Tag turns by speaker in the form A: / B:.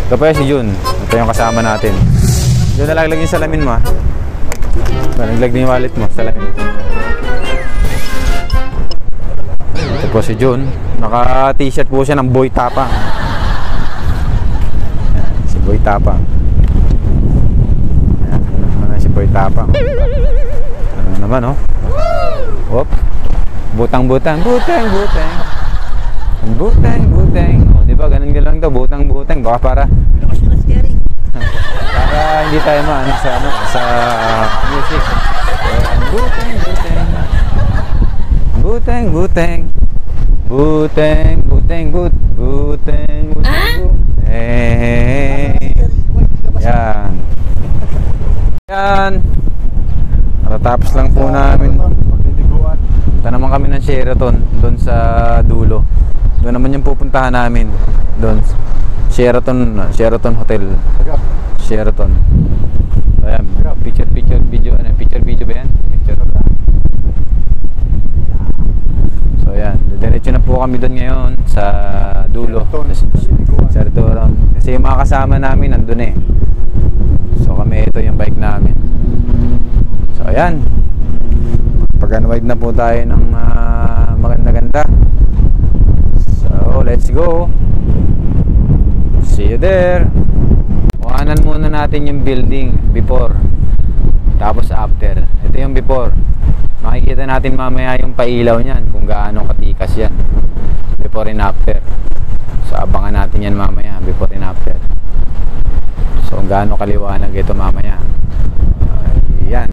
A: Ito pa si Jun. Ito yung kasama natin. Doon nalaglag yung salamin mo, ha? Nalaglag din yung wallet mo, salamin. Ito po si Jun. Naka-t-shirt po siya ng Boy Tapang. Si Boy Tapang. Ayan, si Boy Tapang. Ano naman, oh? Whoop. Butang-butang, butang-butang. Butang-butang. O, diba? Ganun lang daw, butang-butang. Baka para hindi tayo maano sa, ano, sa music. Butang-butang. Butang-butang. Butang-butang, butang-butang. Yan. Yan. Natatapos lang po namin. Punta naman kami ng Sheraton doon sa dulo. Doon naman yung pupuntahan namin. Doon Sheraton Hotel. Sheraton. Ayan, picture video. Ano, picture video ba yan? Picture. So ayan, diretso na po kami doon ngayon sa dulo. Sheraton. Kasi yung mga kasama namin nandun eh. So kami, ito yung bike namin. So ayan, pag-unwind na po tayo ng maganda-ganda. So let's go. See you there. Kuhanan muna natin yung building before, tapos after. Ito yung before. Makikita natin mamaya yung pailaw niyan, kung gaano katikas yan. Before and after. So abangan natin yan mamaya, before and after. So gaano kaliwanag ito mamaya. Yan.